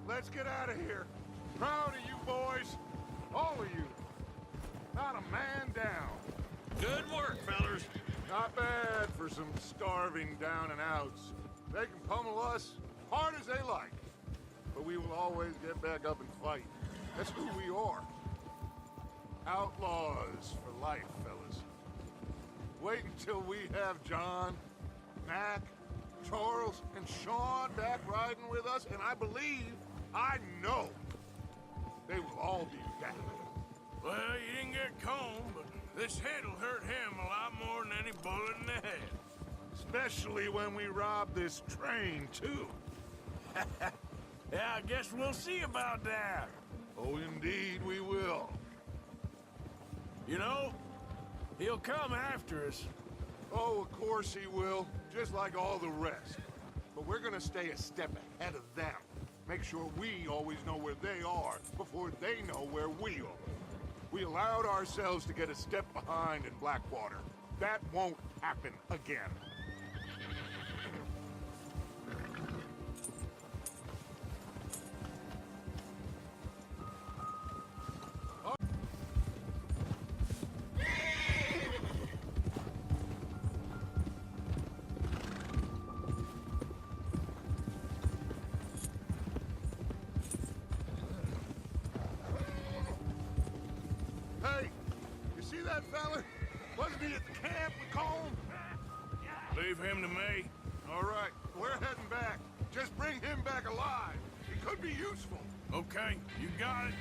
let's get out of here. Proud of you boys. All of you. Not a man down. Good work, fellas. Not bad for some starving down and outs. They can pummel us hard as they like. But we will always get back up and fight. That's who we are. Outlaws for life, fellas. Wait until we have John, Mac, Charles, and Sean back riding with us, and I know, they will all be back. Well, you didn't get Combe, but this head'll hurt him a lot more than any bullet in the head. Especially when we rob this train, too. Yeah, I guess we'll see about that. Oh, indeed we will. You know, he'll come after us. Oh, of course he will, just like all the rest. But we're gonna stay a step ahead of them. Make sure we always know where they are before they know where we are. We allowed ourselves to get a step behind in Blackwater. That won't happen again. Hey, you see that fella? Wasn't he at the camp with Colm? Leave him to me. All right, we're heading back. Just bring him back alive. He could be useful. Okay, you got it.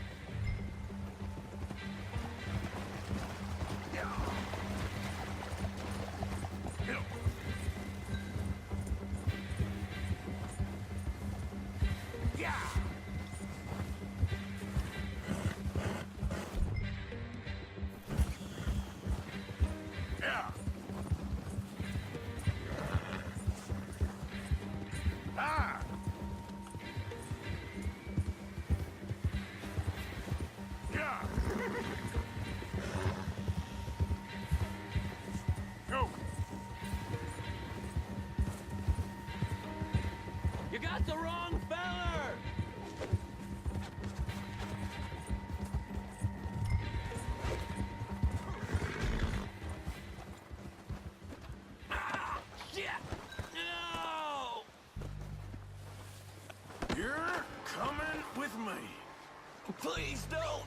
Yeah. Hill. Yeah. Yeah. Ah! Yeah. Go. You got the wrong feller! Ah, shit! No! You're coming with me. Please don't!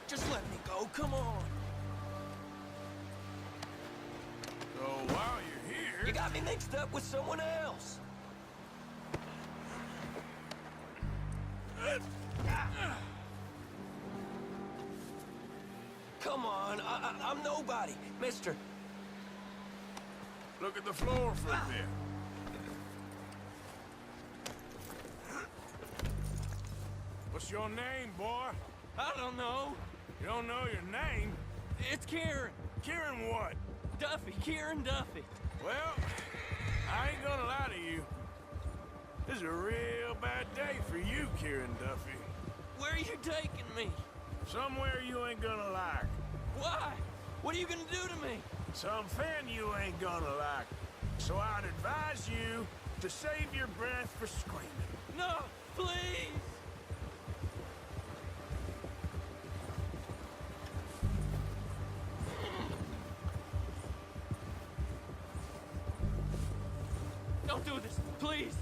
Just let me go, come on! So while you're here... You got me mixed up with someone else! Come on, I'm nobody, mister. Look at the floor for a bit. What's your name, boy? I don't know. You don't know your name? It's Kieran. Kieran what? Duffy, Kieran Duffy. Well, I ain't gonna lie to you. This is a real bad day for you, Kieran Duffy. Where are you taking me? Somewhere you ain't gonna like. Why? What are you gonna do to me? Something you ain't gonna like. So I'd advise you to save your breath for screaming. No, please! Don't do this, please!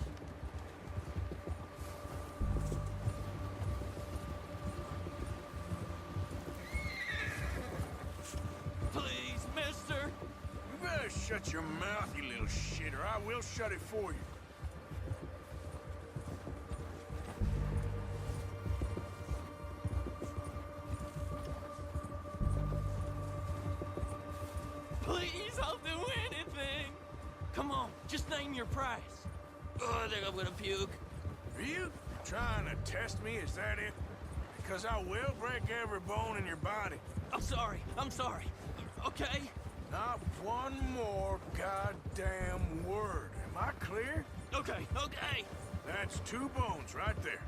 Please, mister! You better shut your mouth, you little shit, or I will shut it for you. Please, I'll do anything! Come on, just name your price. Oh, I think I'm gonna puke. Are you trying to test me? Is that it? Because I will break every bone in your body. I'm sorry, okay? Not one more goddamn word. Am I clear? Okay. That's 2 bones right there.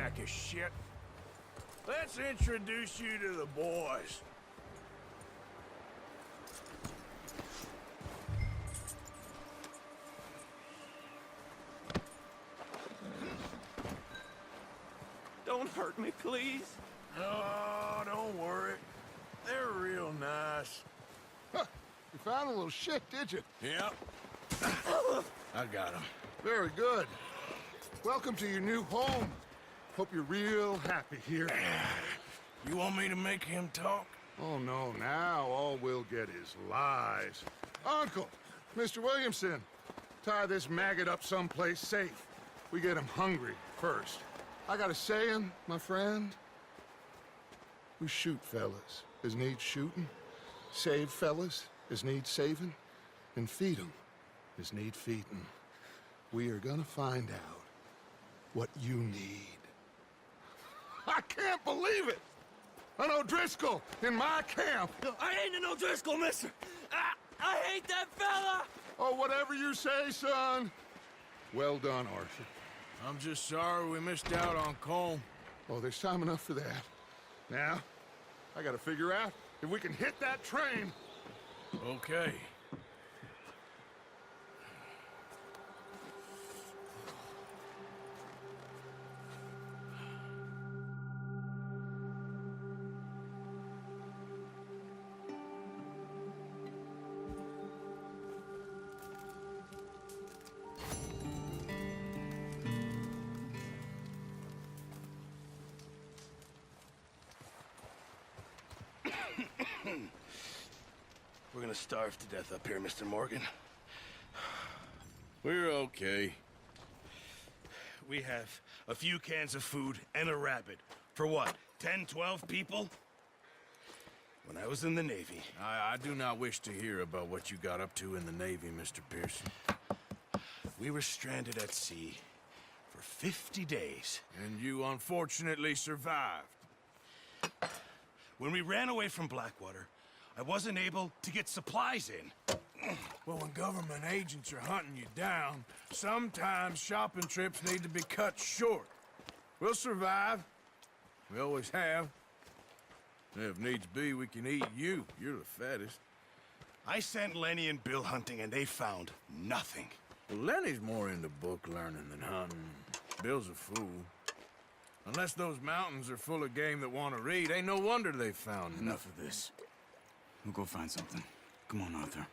sack of shit. Let's introduce you to the boys. Don't hurt me, please. Oh, don't worry. They're real nice. Huh. You found a little shit, did you? Yep. I got him. Very good. Welcome to your new home. Hope you're real happy here. You want me to make him talk? Oh, no, now all we'll get is lies. Uncle, Mr. Williamson, tie this maggot up someplace safe. We get him hungry first. I got a saying, my friend. We shoot fellas as need shooting, save fellas as need saving, and feed 'em as need feeding. We are gonna find out what you need. I can't believe it! An O'Driscoll in my camp! I ain't an O'Driscoll, mister! I hate that fella! Oh, whatever you say, son. Well done, Arthur. I'm just sorry we missed out on Colm. Oh, there's time enough for that. Now, I gotta figure out if we can hit that train. Okay. We're gonna starve to death up here, Mr. Morgan. We're okay. We have a few cans of food and a rabbit. For what, 10, 12 people? When I was in the Navy... I do not wish to hear about what you got up to in the Navy, Mr. Pearson. We were stranded at sea for 50 days. And you unfortunately survived. When we ran away from Blackwater, I wasn't able to get supplies in. Well, when government agents are hunting you down, sometimes shopping trips need to be cut short. We'll survive. We always have. If needs be, we can eat you. You're the fattest. I sent Lenny and Bill hunting, and they found nothing. Well, Lenny's more into book learning than hunting. Bill's a fool. Unless those mountains are full of game that want to read, ain't no wonder they found Enough of this. We'll go find something. Come on, Arthur.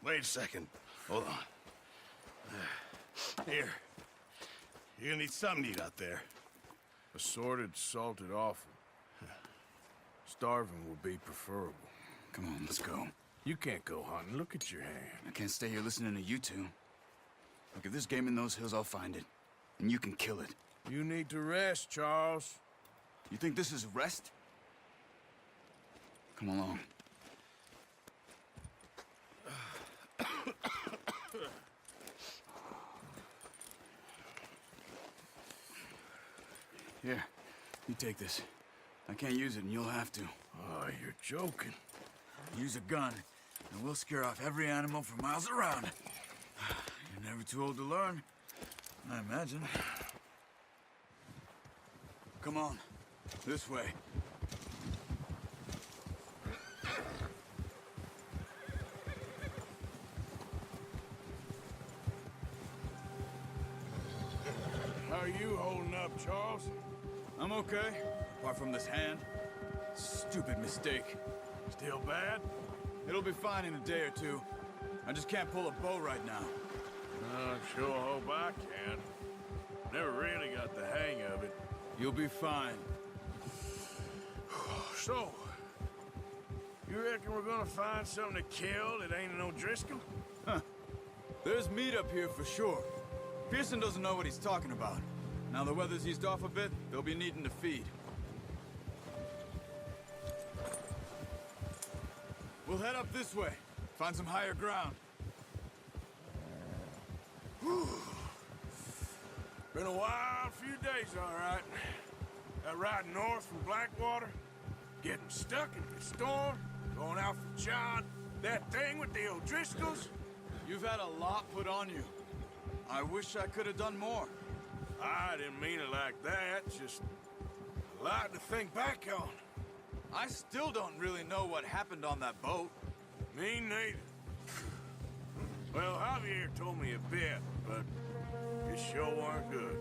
Wait a second. Hold on. Here. You're gonna need something to eat out there. Assorted, salted offal. Starving will be preferable. Come on, let's go. You can't go hunting. Look at your hand. I can't stay here listening to you two. Look, if there's game in those hills, I'll find it. And you can kill it. You need to rest, Charles. You think this is rest? Come along. Here, you take this. I can't use it, and you'll have to. Oh, you're joking. Use a gun, and we'll scare off every animal for miles around. You're never too old to learn, I imagine. Come on, this way. How are you holding up, Charles? I'm okay, apart from this hand. Stupid mistake. Still bad? It'll be fine in a day or two. I just can't pull a bow right now. I sure hope I can. Never really got the hang of it. You'll be fine. So, you reckon we're gonna find something to kill that ain't an O'Driscoll? Huh. There's meat up here for sure. Pearson doesn't know what he's talking about. Now the weather's eased off a bit, they'll be needing to feed. We'll head up this way. Find some higher ground. Been a wild few days, all right. That ride north from Blackwater, getting stuck in the storm, going out for John, that thing with the O'Driscolls. You've had a lot put on you. I wish I could have done more. I didn't mean it like that. Just a lot to think back on. I still don't really know what happened on that boat. Me neither. Well, Javier told me a bit, but it sure weren't good.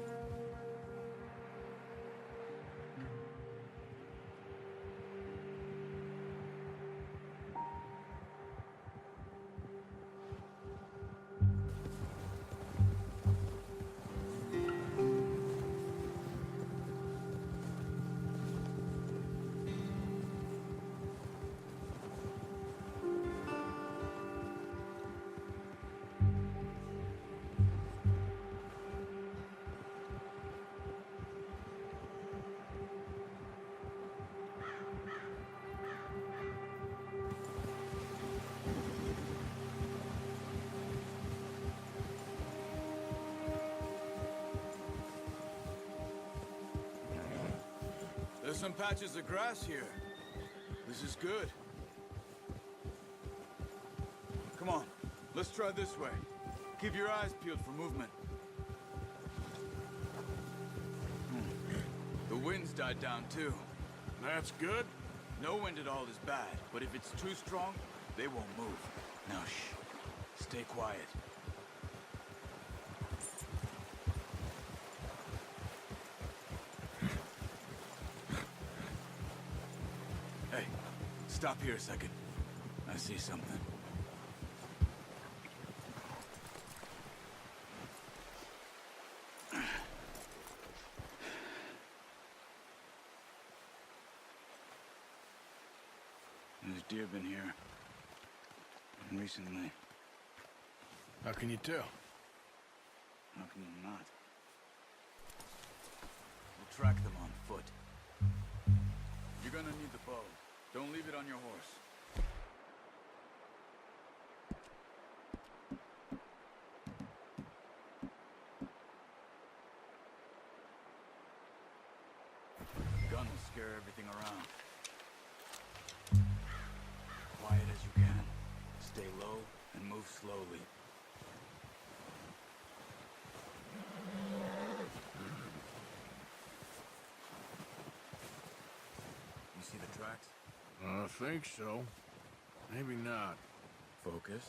There's some patches of grass here. This is good. Come on, let's try this way. Keep your eyes peeled for movement. The wind's died down too. That's good. No wind at all is bad, but if it's too strong, they won't move. Now shh, stay quiet. Hey, stop here a second. I see something. There's deer been here. And recently. How can you tell? How can you not? We'll track them on foot. You're gonna need the bow. Don't leave it on your horse. Gun will scare everything around. Quiet as you can. Stay low and move slowly. You see the tracks? I think so. Maybe not. Focus.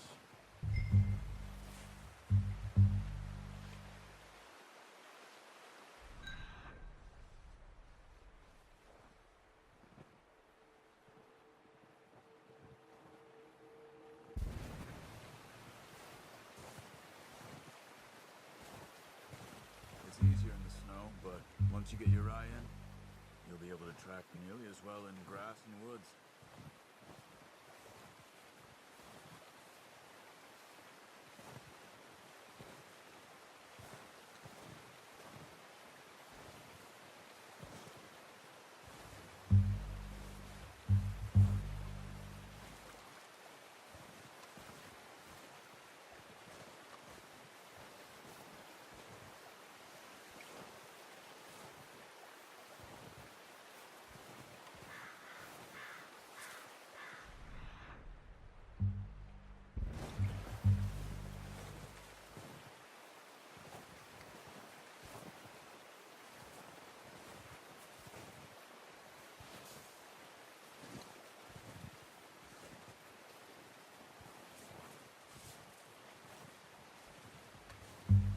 It's easier in the snow, but once you get your eye in, you'll be able to track nearly as well in grass and woods.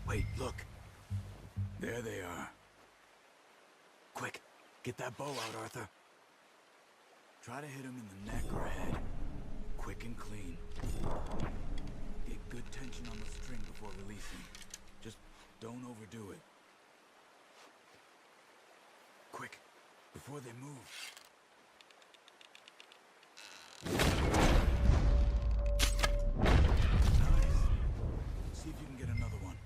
Wait, look. There they are. Quick, get that bow out, Arthur. Try to hit him in the neck or head. Quick and clean. Get good tension on the string before releasing. Just don't overdo it. Quick, before they move. Nice. See if you can get another one.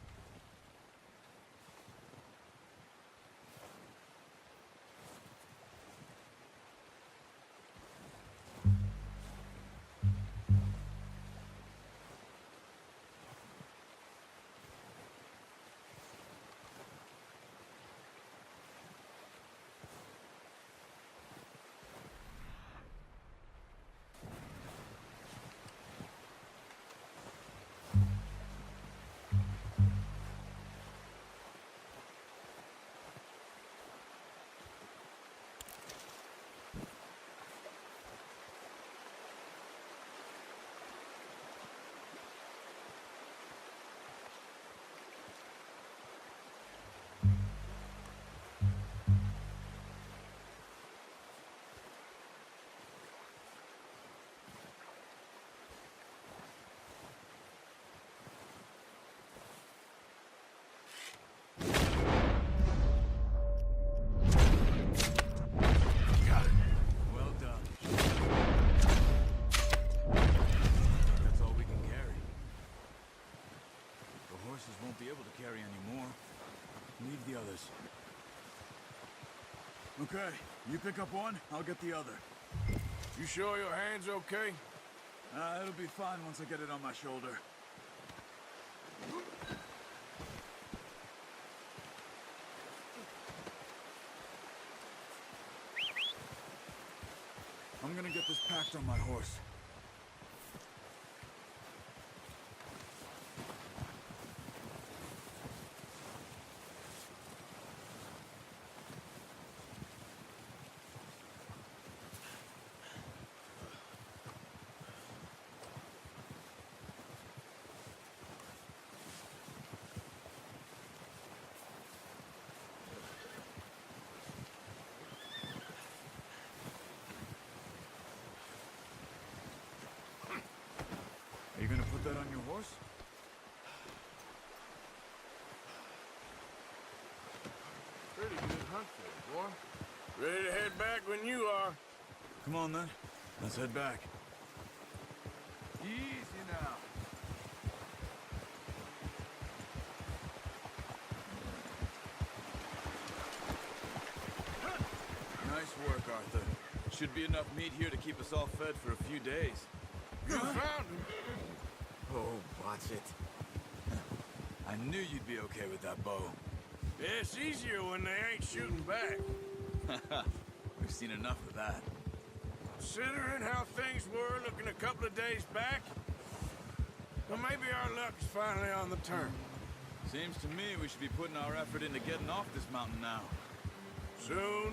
the others. Okay, you pick up one, I'll get the other. You sure your hand's okay? It'll be fine once I get it on my shoulder. I'm gonna get this packed on my horse. Are you gonna put that on your horse? Pretty good hunt there, boy. Ready to head back when you are. Come on then, let's head back. Easy now. Nice work, Arthur. Should be enough meat here to keep us all fed for a few days. You found him. Oh, watch it. I knew you'd be okay with that bow. Yeah, it's easier when they ain't shooting back. We've seen enough of that. Considering how things were looking a couple of days back, well, maybe our luck's finally on the turn. Seems to me we should be putting our effort into getting off this mountain now. Soon.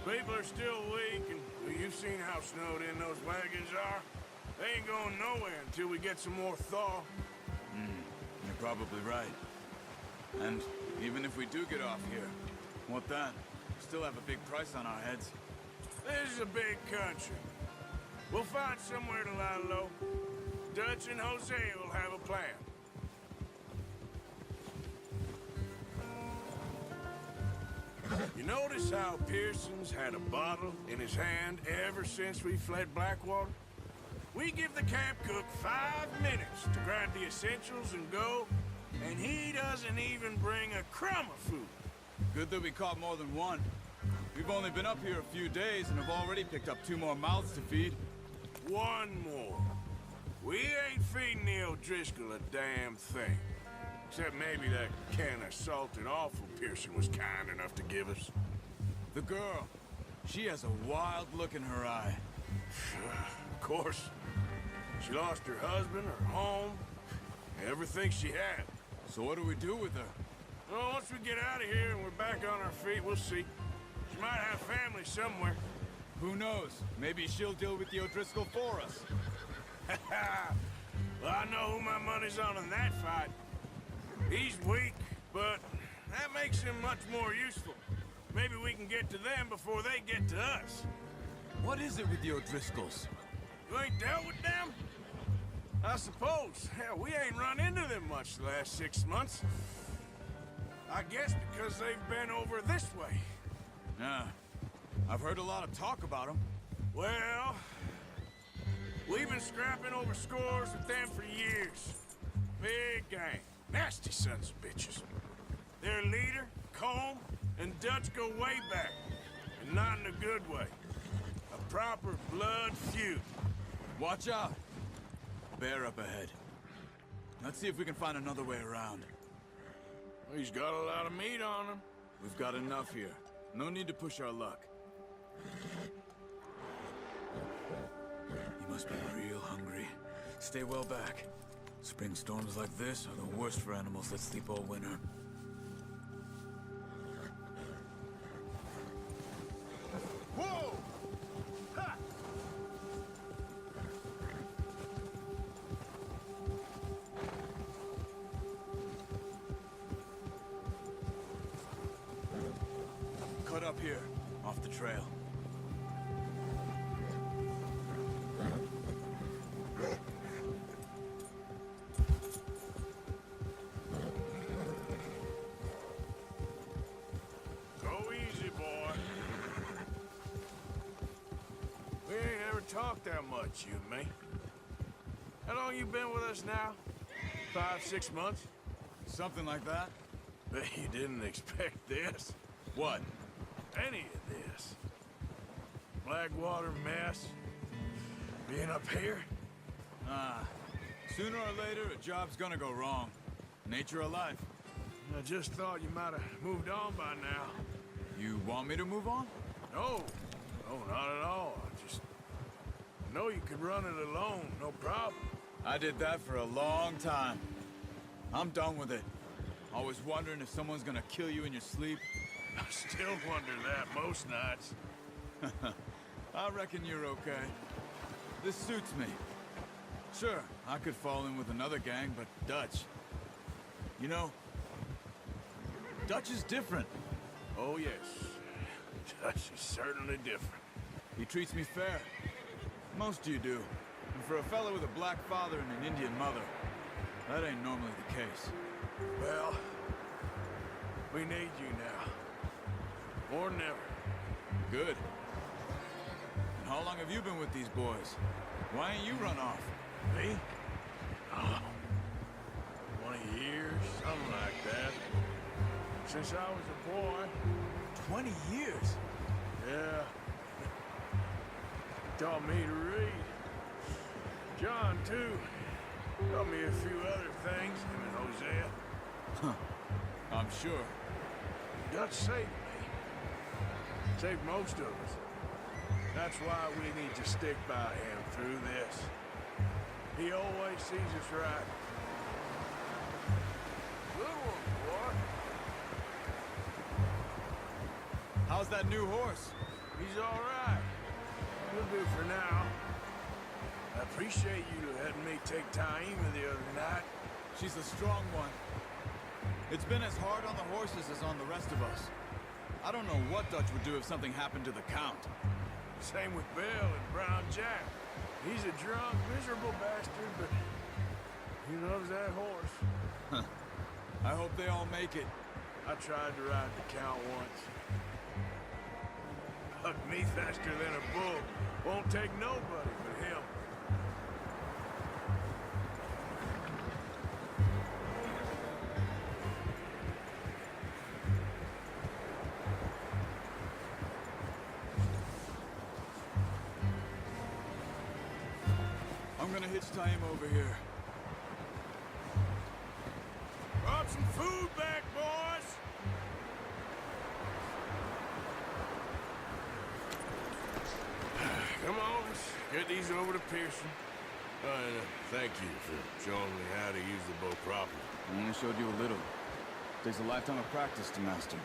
People are still weak, and well, you've seen how snowed in those wagons are. They ain't going nowhere until we get some more thaw. You're probably right. And even if we do get off here, what then? We still have a big price on our heads. This is a big country. We'll find somewhere to lie low. Dutch and Jose will have a plan. You notice how Pearson's had a bottle in his hand ever since we fled Blackwater? We give the camp cook 5 minutes to grab the essentials and go, and he doesn't even bring a crumb of food. Good that we caught more than one. We've only been up here a few days and have already picked up 2 more mouths to feed. One more. We ain't feeding the O'Driscoll a damn thing. Except maybe that can of salted offal Pearson was kind enough to give us. The girl, she has a wild look in her eye. Of course. She lost her husband, her home, everything she had. So what do we do with her? Well, once we get out of here and we're back on our feet, we'll see. She might have family somewhere. Who knows? Maybe she'll deal with the O'Driscoll for us. Well, I know who my money's on in that fight. He's weak, but that makes him much more useful. Maybe we can get to them before they get to us. What is it with the O'Driscolls? You ain't dealt with them? I suppose. Hell, we ain't run into them much the last 6 months. I guess because they've been over this way. Yeah. I've heard a lot of talk about them. Well, we've been scrapping over scores with them for years. Big gang. Nasty sons of bitches. Their leader, Colm, and Dutch go way back. And not in a good way. A proper blood feud. Watch out! Bear up ahead. Let's see if we can find another way around. He's got a lot of meat on him. We've got enough here. No need to push our luck. You must be real hungry. Stay well back. Spring storms like this are the worst for animals that sleep all winter. Whoa! Ha! Cut up here, off the trail. Go easy, boy. We ain't ever talked that much, you and me. How long you been with us now? 5, 6 months? Something like that. Bet you didn't expect this. What? Any of this. Blackwater mess. Being up here. Sooner or later, a job's gonna go wrong. Nature of life. I just thought you might have moved on by now. You want me to move on? No. No, not at all. I just know you could run it alone, no problem. I did that for a long time. I'm done with it. Always wondering if someone's gonna kill you in your sleep. I still wonder that most nights. I reckon you're okay. This suits me. Sure, I could fall in with another gang, but Dutch... You know, Dutch is different. Oh, yes. Dutch is certainly different. He treats me fair. Most of you do. And for a fellow with a black father and an Indian mother, that ain't normally the case. Well, we need you now. More than ever. Good. And how long have you been with these boys? Why ain't you run off? Me? Oh, 20 years, something like that. Since I was a boy. 20 years? Yeah. Taught me to read. John, too. Taught me a few other things, him and Hosea. I'm sure. Dutch saved me. Saved most of us. That's why we need to stick by him through this. He always sees us right. Good one, boy. How's that new horse? He's all right. He'll do for now. I appreciate you letting me take Taima the other night. She's a strong one. It's been as hard on the horses as on the rest of us. I don't know what Dutch would do if something happened to the Count. Same with Bill and Brown Jack. He's a drunk, miserable bastard, but he loves that horse. I hope they all make it. I tried to ride the Count once. Hugged me faster than a bull. Won't take nobody but him. I'm gonna hitch Taima over here. Brought some food back, boys! Come on, let's get these over to Pearson. And thank you for showing me how to use the bow properly. I only showed you a little. Takes a lifetime of practice to master.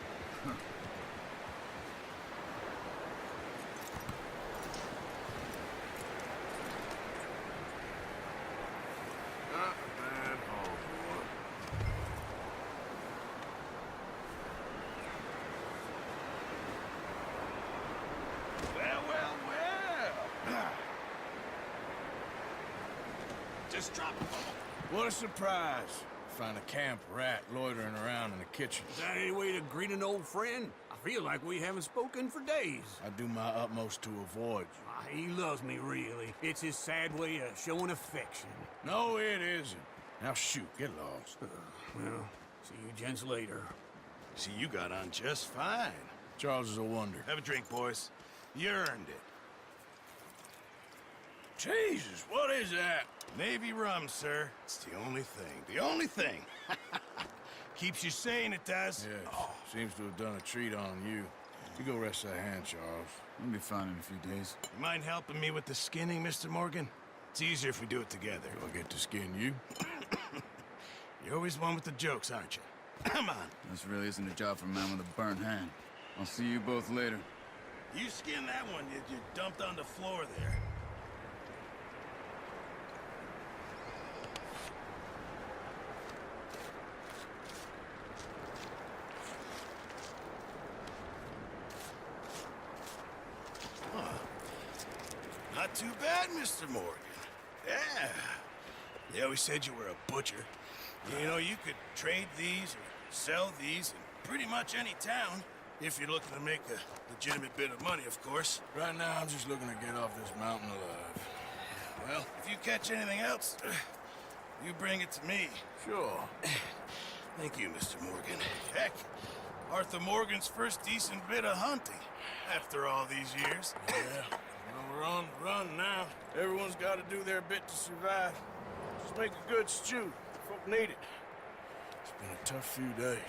Not a bad haul, boy. Well. Just drop it. What a surprise. Find a camp rat loitering around in the kitchen. Is that any way to greet an old friend? I feel like we haven't spoken for days. I do my utmost to avoid you. He loves me, really. It's his sad way of showing affection. No, it isn't. Now shoot, get lost. Well, see you gents later. See, you got on just fine. Charles is a wonder. Have a drink, boys. You earned it. Jesus, what is that? Navy rum, sir. It's the only thing. The only thing. Keeps you sane, it does. Yes, seems to have done a treat on you. You go rest that hand, Charles. You'll be fine in a few days. You mind helping me with the skinning, Mr. Morgan? It's easier if we do it together. Do I get to skin you? You're always one with the jokes, aren't you? Come on. This really isn't a job for a man with a burnt hand. I'll see you both later. You skinned that one you dumped on the floor there. Not too bad, Mr. Morgan. Yeah. They always said you were a butcher. You know, you could trade these or sell these in pretty much any town, if you're looking to make a legitimate bit of money, of course. Right now, I'm just looking to get off this mountain alive. Well, if you catch anything else, you bring it to me. Sure. Thank you, Mr. Morgan. Heck, Arthur Morgan's first decent bit of hunting after all these years. Yeah, well, we're on the run now. Everyone's got to do their bit to survive. Just make a good stew. Folk need it. It's been a tough few days.